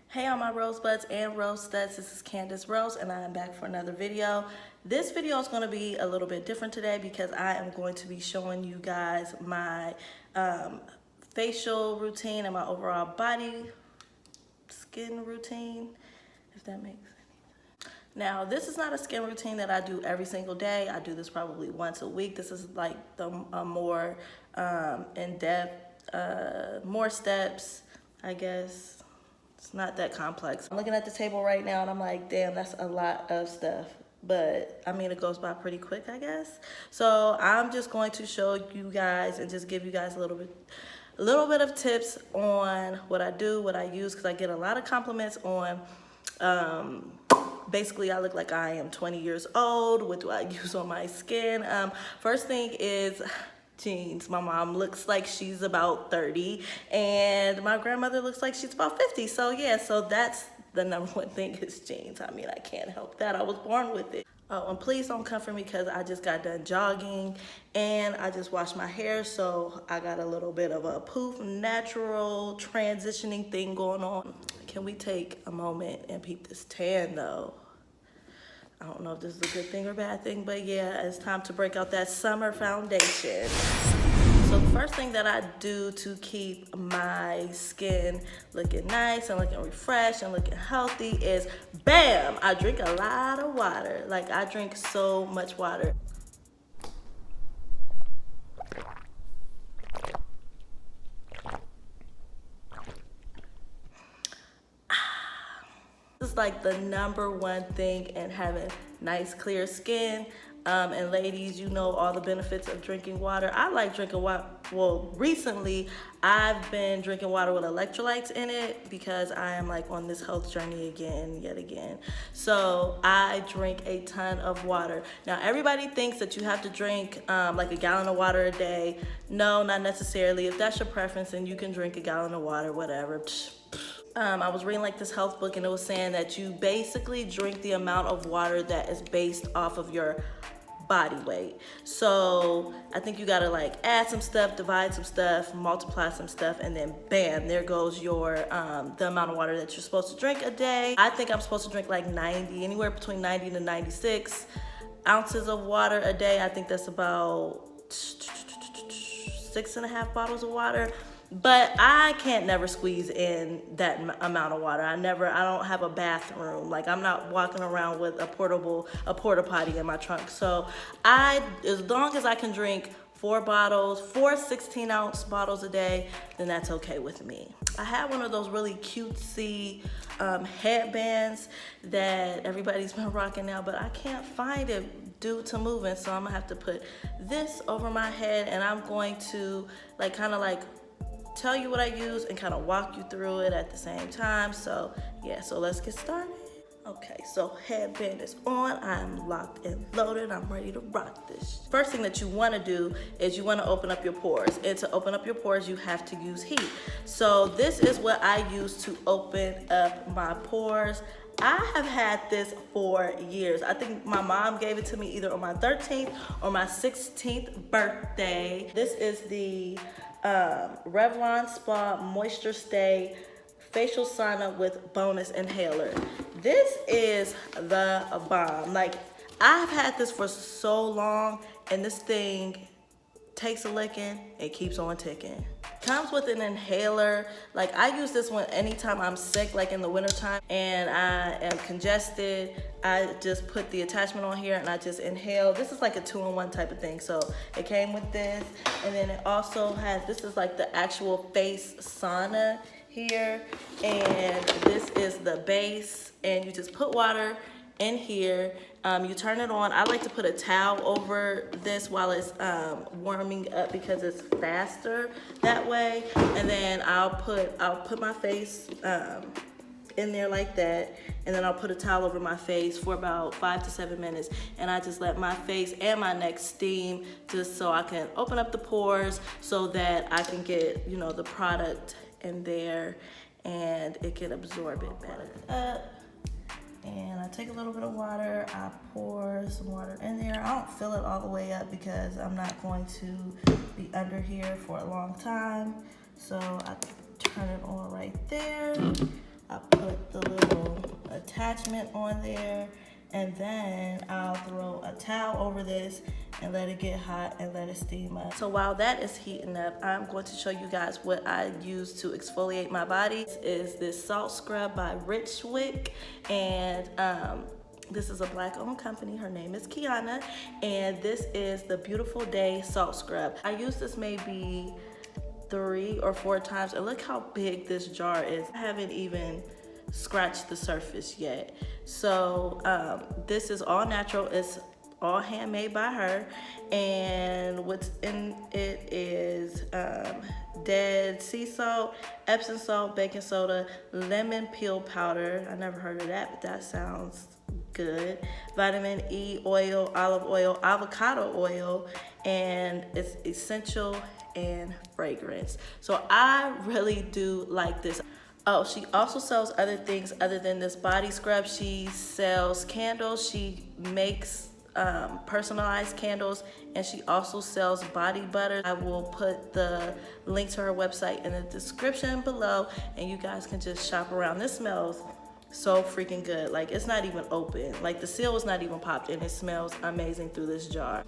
Hey all my rosebuds and rose studs, this is Candace Rose and I am back for another video. This video is going to be a little bit different today because I am going to be showing you guys my facial routine and my overall body skin routine, if that makes sense. Now, this is not a skin routine that I do every single day. I do this probably once a week. This is like the more in-depth, more steps, I guess. It's not that complex. I'm looking at the table right now and I'm like, damn, that's a lot of stuff. But I mean, it goes by pretty quick, I guess. So I'm just going to show you guys and just give you guys a little bit of tips on what I do, what I use, because I get a lot of compliments on basically I look like I am 20 years old. What do I use on my skin? First thing is jeans. My mom looks like she's about 30 and my grandmother looks like she's about 50. So yeah, so that's the number one thing is jeans. I mean, I can't help that. I was born with it. Oh, and please don't come for me because I just got done jogging and I just washed my hair, so I got a little bit of a poof, natural transitioning thing going on. Can we take a moment and peep this tan though? I don't know if this is a good thing or bad thing, but yeah, it's time to break out that summer foundation. So the first thing that I do to keep my skin looking nice and looking refreshed and looking healthy is, bam, I drink a lot of water. Like, I drink so much water. This is like the number one thing in having nice clear skin. And ladies, you know all the benefits of drinking water. I like drinking water. Well, recently I've been drinking water with electrolytes in it because I am like on this health journey yet again. So I drink a ton of water. Now everybody thinks that you have to drink like a gallon of water a day. No, not necessarily. If that's your preference, then you can drink a gallon of water, whatever. I was reading like this health book and it was saying that you basically drink the amount of water that is based off of your body weight. So I think you gotta like add some stuff, divide some stuff, multiply some stuff, and then bam, there goes your the amount of water that you're supposed to drink a day. I think I'm supposed to drink like anywhere between 90 to 96 ounces of water a day. I think that's about 6.5 bottles of water. But I can't never squeeze in that amount of water. I don't have a bathroom. Like, I'm not walking around with a porta potty in my trunk. So as long as I can drink 4 16-ounce bottles a day, then that's okay with me. I had one of those really cutesy headbands that everybody's been rocking now, but I can't find it due to moving. So I'm gonna have to put this over my head and I'm going to kind of tell you what I use and kind of walk you through it at the same time. So yeah, so let's get started. Okay, so headband is on. I'm locked and loaded. I'm ready to rock this. First thing that you want to do is you want to open up your pores. And to open up your pores, you have to use heat. So this is what I use to open up my pores. I have had this for years. I think my mom gave it to me either on my 13th or my 16th birthday. This is the Revlon Spa Moisture Stay Facial Sauna with Bonus Inhaler. This is the bomb. Like, I've had this for so long and this thing takes a licking and keeps on ticking. Comes with an inhaler. Like, I use this one anytime I'm sick, like in the wintertime and I am congested. I just put the attachment on here and I just inhale. This is like a 2-in-1 type of thing. So it came with this, and then it also has, this is like the actual face sauna here, and this is the base, and you just put water in here. You turn it on. I like to put a towel over this while it's warming up because it's faster that way. And then I'll put my face in there like that, and then I'll put a towel over my face for about 5 to 7 minutes, and I just let my face and my neck steam just so I can open up the pores so that I can get, you know, the product in there and it can absorb it better. And I take a little bit of water, I pour some water in there. I don't fill it all the way up because I'm not going to be under here for a long time. So I turn it on right there. I put put the little attachment on there, and then I'll throw a towel over this and let it get hot and let it steam up. So while that is heating up, I'm going to show you guys what I use to exfoliate my body. This is this salt scrub by Richwick, and this is a black owned company. Her name is Kiana, and this is the Beautiful Day Salt Scrub. I used this maybe 3 or 4 times, and look how big this jar is. I haven't even scratched the surface yet. So this is all natural. It's all handmade by her, and what's in it is dead sea salt, Epsom salt, baking soda, lemon peel powder. I never heard of that, but that sounds good. Vitamin E oil, olive oil, avocado oil, and it's essential and fragrance. So I really do like this. Oh, she also sells other things other than this body scrub. She sells candles. She makes personalized candles, and she also sells body butter. I will put the link to her website in the description below, and you guys can just shop around. This smells so freaking good. Like, it's not even open. Like, the seal is not even popped, and it smells amazing through this jar.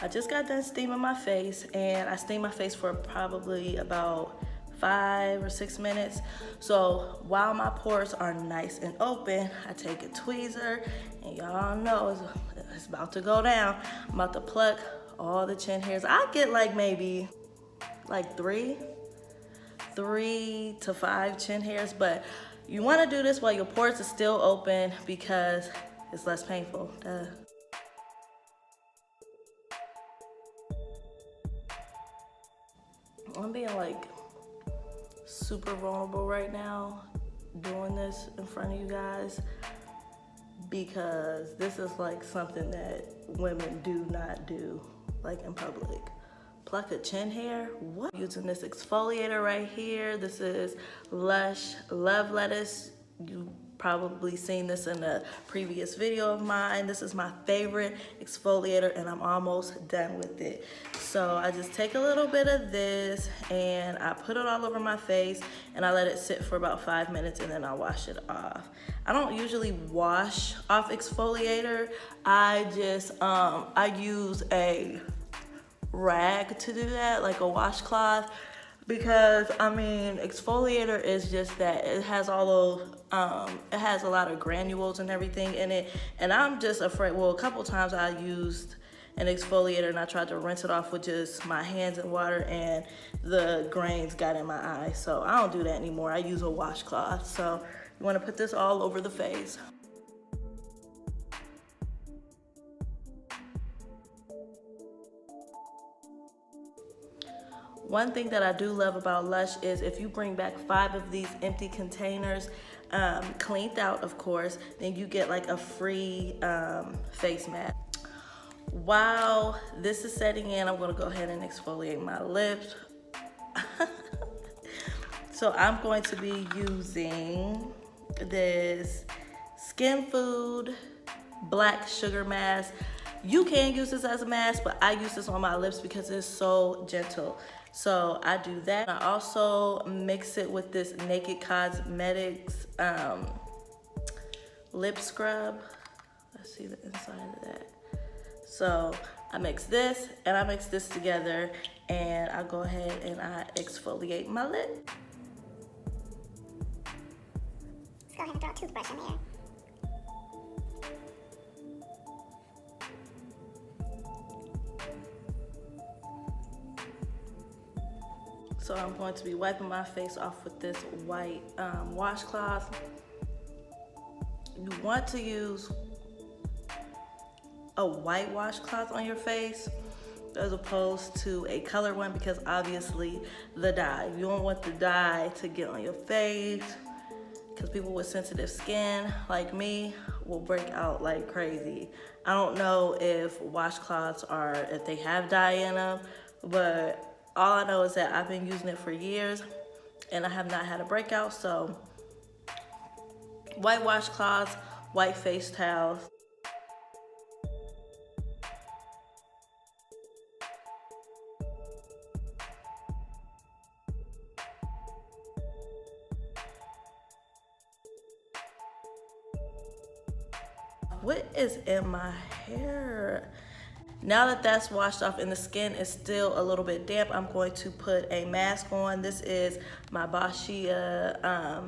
I just got done steaming my face, and I steamed my face for probably about 5 or 6 minutes. So while my pores are nice and open, I take a tweezer, and y'all know it's about to go down. I'm about to pluck all the chin hairs. I get like maybe like 3 to 5 chin hairs, but you want to do this while your pores are still open because it's less painful. I'm being like super vulnerable right now doing this in front of you guys, because this is like something that women do not do, like in public. Pluck a chin hair? What? Using this exfoliator right here. This is Lush Love Lettuce. You probably seen this in a previous video of mine. This is my favorite exfoliator, and I'm almost done with it. So I just take a little bit of this and I put it all over my face, and I let it sit for about 5 minutes, and then I wash it off. I don't usually wash off exfoliator. I just I use a rag to do that, like a washcloth, because I mean, exfoliator is just that. It has all those it has a lot of granules and everything in it, and I'm just afraid. Well, a couple times I used an exfoliator and I tried to rinse it off with just my hands in water, and the grains got in my eye. So I don't do that anymore. I use a washcloth. So you want to put this all over the face. One thing that I do love about Lush is if you bring back 5 of these empty containers, cleaned out of course, then you get like a free face mask. While this is setting in, I'm gonna go ahead and exfoliate my lips. So I'm going to be using this Skin Food Black Sugar Mask. You can use this as a mask, but I use this on my lips because it's so gentle. So I do that. I also mix it with this Naked Cosmetics lip scrub. Let's see the inside of that. So I mix this and I mix this together, and I go ahead and I exfoliate my lip. Let's go ahead and throw a toothbrush in there. So I'm going to be wiping my face off with this white washcloth. You want to use a white washcloth on your face as opposed to a color one, because obviously the dye. You don't want the dye to get on your face, because people with sensitive skin like me will break out like crazy. I don't know if washcloths if they have dye in them, but all I know is that I've been using it for years and I have not had a breakout. So white washcloths, white face towels. What is in my hair? Now that that's washed off and the skin is still a little bit damp, I'm going to put a mask on. This is my Bashia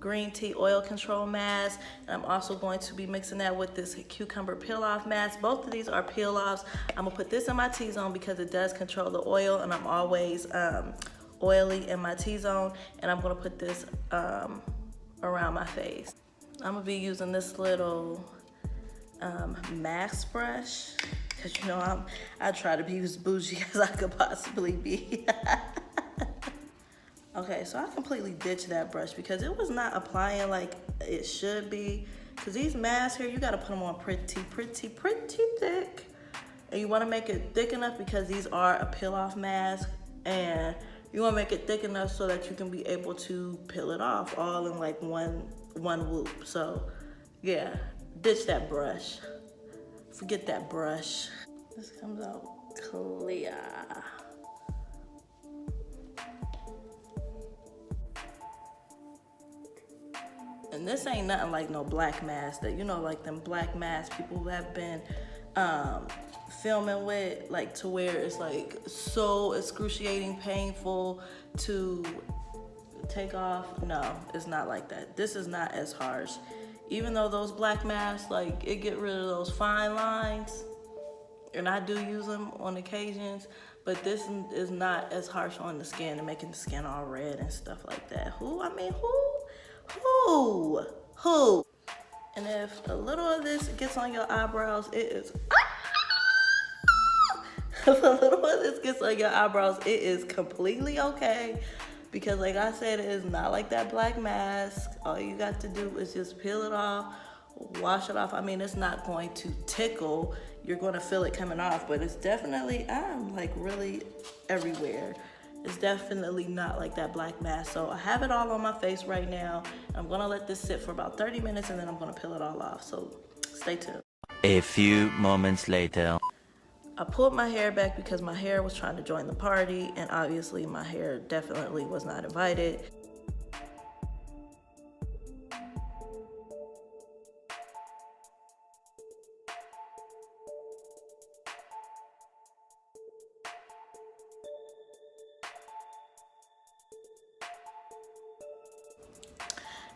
green tea oil control mask. And I'm also going to be mixing that with this cucumber peel off mask. Both of these are peel offs. I'm gonna put this in my T-zone because it does control the oil, and I'm always oily in my T-zone. And I'm gonna put this around my face. I'm gonna be using this little mask brush, because you know I try to be as bougie as I could possibly be. Okay, so I completely ditched that brush because it was not applying like it should be. Because these masks here, you gotta put them on pretty thick. And you wanna make it thick enough because these are a peel off mask. And you wanna make it thick enough so that you can be able to peel it off all in like one whoop. So yeah, ditch that brush. Forget that brush. This comes out clear. And this ain't nothing like no black mask that, you know, like them black masks people who have been filming with, like to where it's like so excruciating, painful to take off. No, it's not like that. This is not as harsh. Even though those black masks, like it get rid of those fine lines, and I do use them on occasions, but this is not as harsh on the skin and making the skin all red and stuff like that. Who? And if a little of this gets on your eyebrows, it is if a little of this gets on your eyebrows, it is completely okay. Because like I said, it is not like that black mask. All you got to do is just peel it off, wash it off. I mean, it's not going to tickle. You're going to feel it coming off, but it's definitely, I'm like really everywhere. It's definitely not like that black mask. So I have it all on my face right now. I'm gonna let this sit for about 30 minutes and then I'm gonna peel it all off. So stay tuned. A few moments later. I pulled my hair back because my hair was trying to join the party, and obviously my hair definitely was not invited.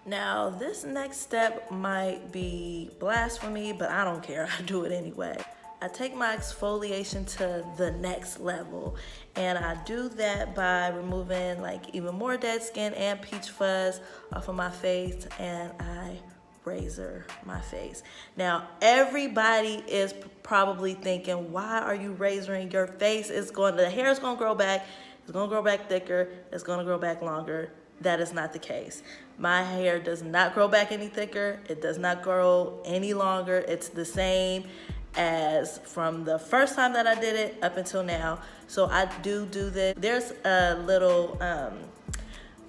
Now, this next step might be blasphemy, but I don't care. I do it anyway. I take my exfoliation to the next level, and I do that by removing like even more dead skin and peach fuzz off of my face, and I razor my face. Now, everybody is probably thinking, why are you razoring your face? The hair is gonna grow back, it's gonna grow back thicker, it's gonna grow back longer. That is not the case. My hair does not grow back any thicker. It does not grow any longer. It's the same as from the first time that I did it up until now. So I do this. There's a little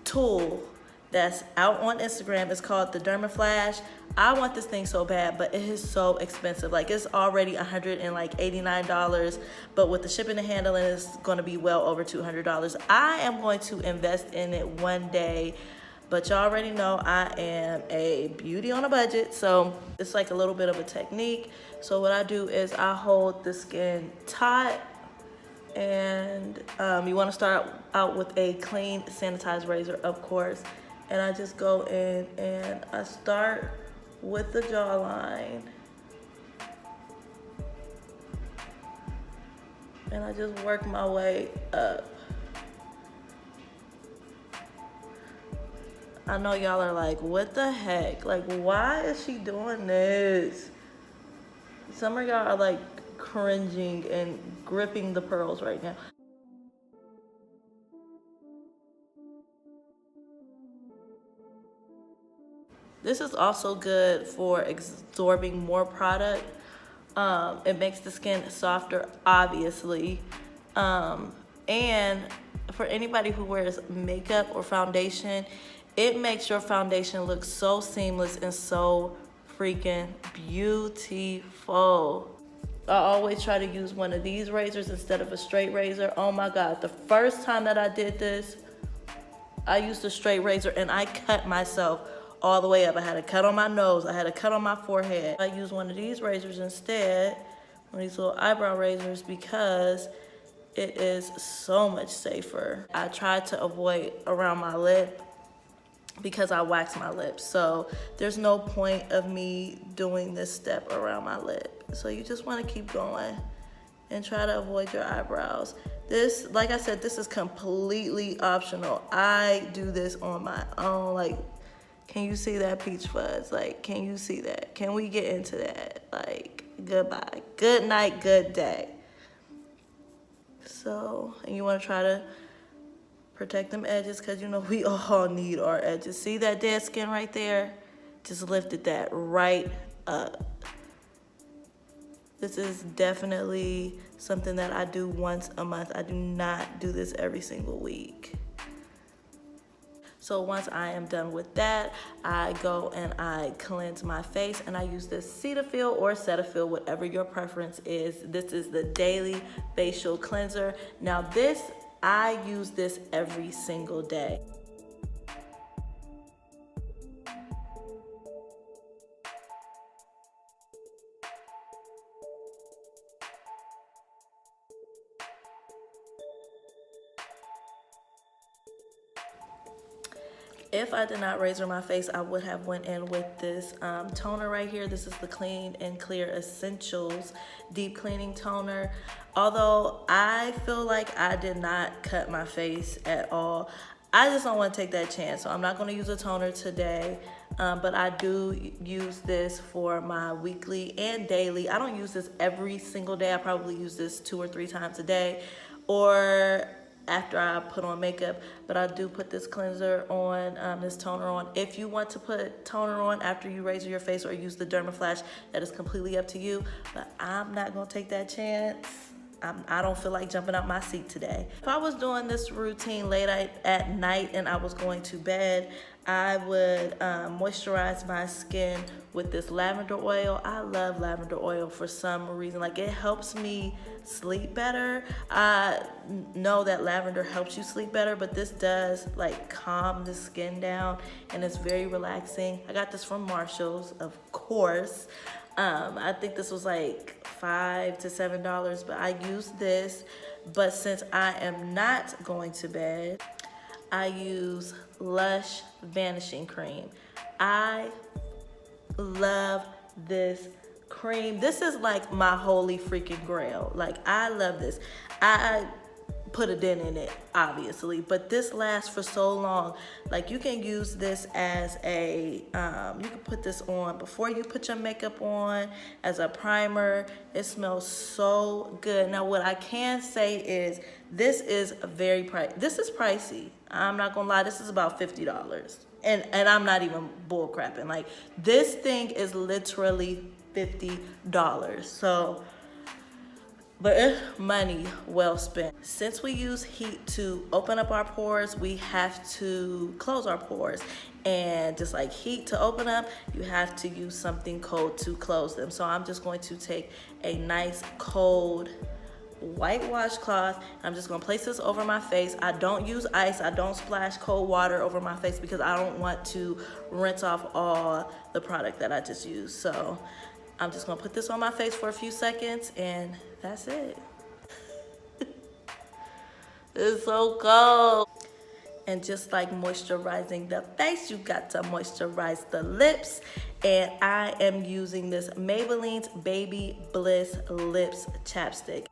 tool that's out on Instagram. It's called the Dermaflash. I want this thing so bad, but it is so expensive. Like, it's already $189, but with the shipping and handling, it's gonna be well over $200. I am going to invest in it one day, but y'all already know I am a beauty on a budget, so it's like a little bit of a technique. So what I do is I hold the skin taut, and you wanna start out with a clean, sanitized razor, of course, and I just go in and I start with the jawline, and I just work my way up. I know y'all are like, what the heck? Like, why is she doing this? Some of y'all are like cringing and gripping the pearls right now. This is also good for absorbing more product. It makes the skin softer, obviously. And for anybody who wears makeup or foundation, it makes your foundation look so seamless and so freaking beautiful. I always try to use one of these razors instead of a straight razor. Oh my God, the first time that I did this, I used a straight razor and I cut myself all the way up. I had a cut on my nose. I had a cut on my forehead. I use one of these razors instead, one of these little eyebrow razors, because it is so much safer. I try to avoid around my lip because I wax my lips. So there's no point of me doing this step around my lip. So you just want to keep going and try to avoid your eyebrows. This, like I said, this is completely optional. I do this on my own. Like, can you see that peach fuzz? Like, can you see that? Can we get into that? Like, goodbye. Good night, good day. So, and you want to try to protect them edges, because you know we all need our edges. See that dead skin right there? Just lifted that right up. This is definitely something that I do once a month. I do not do this every single week. So once I am done with that, I go and I cleanse my face, and I use this Cetaphil or Cetaphil, whatever your preference is. This is the daily facial cleanser. Now this, I use this every single day. If I did not razor my face, I would have went in with this toner right here. This is the Clean and Clear Essentials Deep Cleaning Toner. Although I feel like I did not cut my face at all, I just don't want to take that chance. So I'm not going to use a toner today, but I do use this for my weekly and daily. I don't use this every single day. I probably use this 2 or 3 times a day, or after I put on makeup, but I do put this cleanser on, this toner on. If you want to put toner on after you razor your face or use the Dermaflash, that is completely up to you, but I'm not gonna take that chance. I don't feel like jumping out my seat today. If I was doing this routine late at night and I was going to bed, I would moisturize my skin with this lavender oil. I love lavender oil for some reason. Like, it helps me sleep better. I know that lavender helps you sleep better, but this does like calm the skin down, and it's very relaxing. I got this from Marshall's, of course. I think this was like $5 to $7, but I use this. But since I am not going to bed, I use Lush Vanishing Cream. I love this cream. This is like my holy freaking grail. Like, I love this. I put a dent in it, obviously, but this lasts for so long. Like, you can use this as a, you can put this on before you put your makeup on as a primer. It smells so good. Now, what I can say is this is this is pricey. I'm not gonna lie, this is about $50. And I'm not even bull crapping. Like, this thing is literally $50. So, but it's money well spent. Since we use heat to open up our pores, we have to close our pores. And just like heat to open up, you have to use something cold to close them. So I'm just going to take a nice cold white washcloth. I'm just gonna place this over my face. I don't use ice. I don't splash cold water over my face because I don't want to rinse off all the product that I just used. So I'm just gonna put this on my face for a few seconds, and that's it. It's so cold. And just like moisturizing the face, you got to moisturize the lips. And I am using this Maybelline's Baby Bliss Lips Chapstick.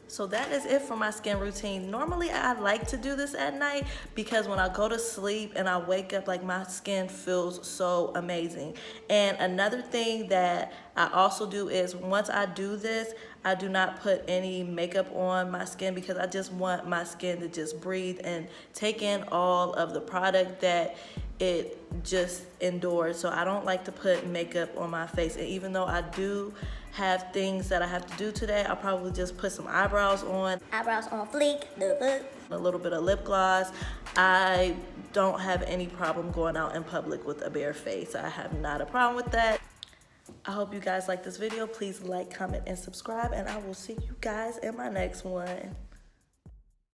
So that is it for my skin routine. Normally I like to do this at night because when I go to sleep and I wake up, like, my skin feels so amazing. And another thing that I also do is once I do this, I do not put any makeup on my skin because I just want my skin to just breathe and take in all of the product that it just endures. So I don't like to put makeup on my face. And even though I do have things that I have to do today, I'll probably just put some eyebrows on. Eyebrows on fleek. A little bit of lip gloss. I don't have any problem going out in public with a bare face. I have not a problem with that. I hope you guys like this video. Please like, comment, and subscribe, and I will see you guys in my next one.